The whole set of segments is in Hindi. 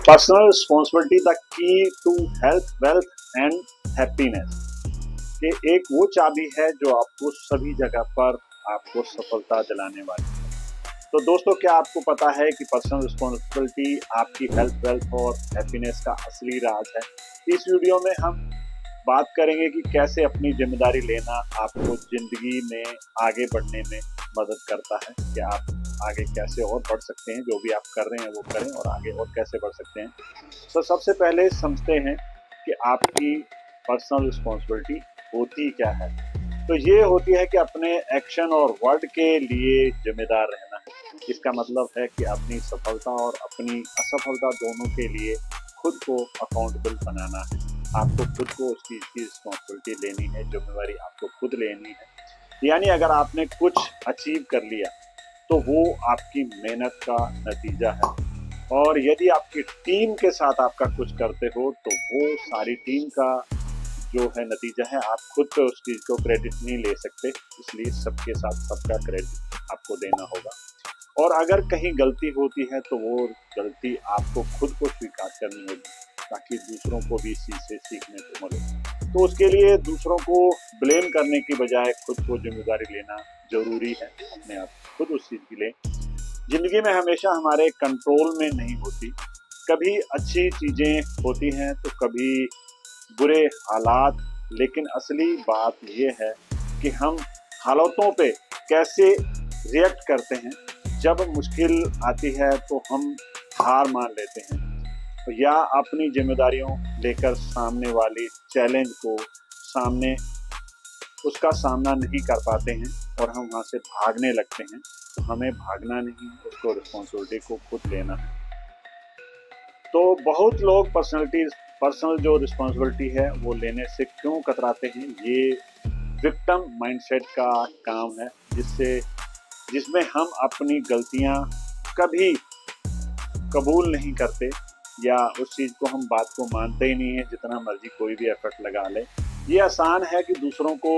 Personal responsibility the key to health, wealth and happiness. ये एक वो चाबी है जो आपको सभी जगह पर आपको सफलता दिलाने वाली है। तो दोस्तों, क्या आपको पता है कि पर्सनल रिस्पॉन्सिबिलिटी आपकी हेल्थ, वेल्थ और हैप्पीनेस का असली राज है। इस वीडियो में हम बात करेंगे कि कैसे अपनी जिम्मेदारी लेना आपको जिंदगी में आगे बढ़ने में मदद करता है, कि आप आगे कैसे और बढ़ सकते हैं, जो भी आप कर रहे हैं वो करें और आगे और कैसे बढ़ सकते हैं। तो सबसे पहले समझते हैं कि आपकी पर्सनल रिस्पॉन्सिबिलिटी होती क्या है। तो ये होती है कि अपने एक्शन और वर्ड के लिए जिम्मेदार रहना है। इसका मतलब है कि अपनी सफलता और अपनी असफलता दोनों के लिए खुद को अकाउंटेबल बनाना है। आपको खुद को उस चीज की रिस्पॉन्सिबिलिटी लेनी है, जिम्मेवारी आपको खुद लेनी है। यानी अगर आपने कुछ अचीव कर लिया तो वो आपकी मेहनत का नतीजा है। और यदि आपकी टीम के साथ आपका कुछ करते हो तो वो सारी टीम का जो है नतीजा है। आप खुद पे उस चीज को क्रेडिट नहीं ले सकते, इसलिए सबके साथ सबका क्रेडिट आपको देना होगा। और अगर कहीं गलती होती है तो वो गलती आपको खुद को स्वीकार करनी होगी, ताकि दूसरों को भी इस चीज से सीखने को मिले। तो उसके लिए दूसरों को ब्लेम करने की बजाय खुद को जिम्मेदारी लेना जरूरी है। अपने आप खुद उस चीज की लें। जिंदगी में हमेशा हमारे कंट्रोल में नहीं होती। कभी अच्छी चीजें होती हैं तो कभी बुरे हालात। लेकिन असली बात यह है कि हम हालातों पे कैसे रिएक्ट करते हैं। जब मुश्किल आती है तो हम हार मान लेते हैं या अपनी जिम्मेदारियों लेकर सामने वाली चैलेंज को सामने उसका सामना नहीं कर पाते हैं और हम वहां से भागने लगते हैं। तो हमें भागना नहीं, उसको रिस्पॉन्सिबिलिटी को खुद लेना है। तो बहुत लोग पर्सनल जो रिस्पॉन्सिबिलिटी है वो लेने से क्यों कतराते हैं। ये विक्टिम माइंडसेट का काम है, जिसमें हम अपनी गलतियां कभी कबूल नहीं करते या उस चीज को हम बात को मानते ही नहीं है, जितना मर्जी कोई भी एफर्ट लगा ले। ये आसान है कि दूसरों को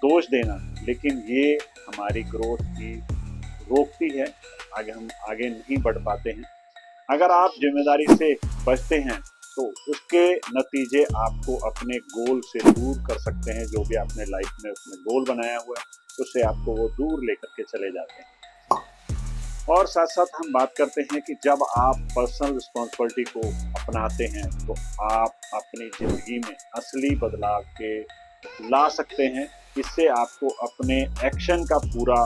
दोष देना, लेकिन ये हमारी ग्रोथ की रोकती है। हम आगे नहीं बढ़ पाते हैं। अगर आप जिम्मेदारी से बचते हैं तो उसके नतीजे आपको अपने गोल से दूर कर सकते हैं। जो भी आपने लाइफ में उसमें गोल बनाया हुआ है, उससे आपको वो दूर लेकर के चले जाते हैं। और साथ साथ हम बात करते हैं कि जब आप पर्सनल रिस्पॉन्सिबिलिटी को अपनाते हैं तो आप अपनी ज़िंदगी में असली बदलाव के ला सकते हैं। इससे आपको अपने एक्शन का पूरा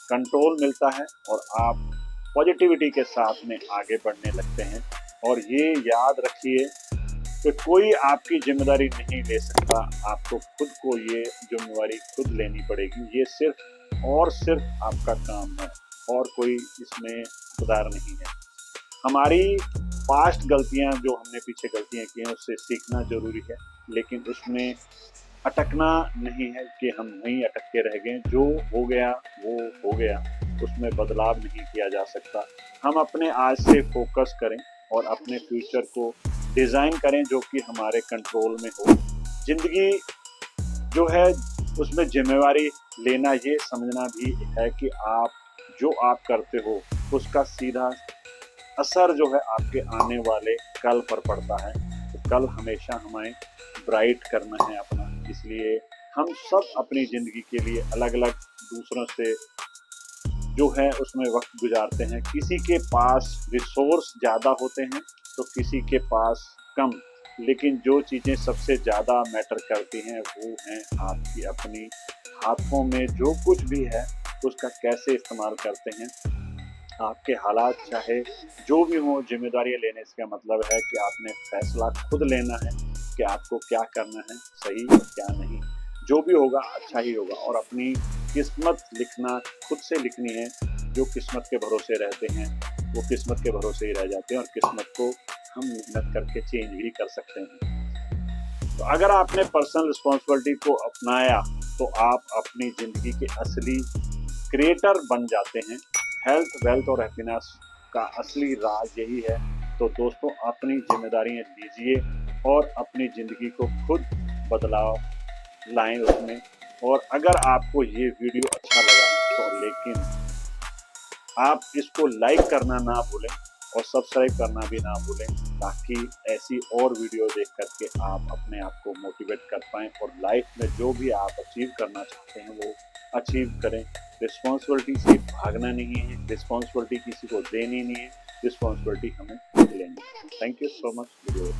कंट्रोल मिलता है और आप पॉजिटिविटी के साथ में आगे बढ़ने लगते हैं। और ये याद रखिए कि कोई आपकी जिम्मेदारी नहीं ले सकता। आपको खुद को ये जिम्मेवारी खुद लेनी पड़ेगी। ये सिर्फ आपका काम है और कोई इसमें खुदार नहीं है। हमारी पास्ट गलतियां, जो हमने पीछे गलतियां की हैं, उससे सीखना जरूरी है, लेकिन उसमें अटकना नहीं है कि हम वहीं अटक के रह गए। जो हो गया वो हो गया, उसमें बदलाव नहीं किया जा सकता। हम अपने आज से फोकस करें और अपने फ्यूचर को डिज़ाइन करें जो कि हमारे कंट्रोल में हो। ज़िंदगी जो है उसमें जिम्मेवारी लेना ये समझना भी है कि आप करते हो उसका सीधा असर जो है आपके आने वाले कल पर पड़ता है। तो कल हमेशा हमें ब्राइट करना है अपना। इसलिए हम सब अपनी ज़िंदगी के लिए अलग अलग दूसरों से जो है उसमें वक्त गुजारते हैं। किसी के पास रिसोर्स ज़्यादा होते हैं तो किसी के पास कम। लेकिन जो चीज़ें सबसे ज़्यादा मैटर करती हैं वो हैं आपकी अपनी हाथों में जो कुछ भी है उसका कैसे इस्तेमाल करते हैं। आपके हालात चाहे जो भी हो, जिम्मेदारियां लेने का मतलब है कि आपने फैसला खुद लेना है कि आपको क्या करना है, सही और क्या नहीं। जो भी होगा अच्छा ही होगा। और अपनी किस्मत लिखना खुद से लिखनी है। जो किस्मत के भरोसे रहते हैं वो किस्मत के भरोसे ही रह जाते हैं, और किस्मत को हम मेहनत करके चेंज भी कर सकते हैं। तो अगर आपने पर्सनल रिस्पॉन्सिबिलिटी को अपनाया तो आप अपनी ज़िंदगी के असली क्रिएटर बन जाते हैं। हेल्थ, वेल्थ और हैप्पीनेस का असली राज यही है। तो दोस्तों, अपनी जिम्मेदारियां लीजिए और अपनी ज़िंदगी को खुद बदलाव लाएं उसमें। और अगर आपको ये वीडियो अच्छा लगा तो लेकिन आप इसको लाइक करना ना भूलें और सब्सक्राइब करना भी ना भूलें, ताकि ऐसी और वीडियो देख करके आप अपने आप को मोटिवेट कर पाएँ और लाइफ में जो भी आप अचीव करना चाहते हैं वो अचीव करें। रिस्पॉन्सिबिलिटी से भागना नहीं है, रिस्पॉन्सिबिलिटी किसी को देनी नहीं है, रिस्पॉन्सिबिलिटी हमें लेनी है। Thank you so much video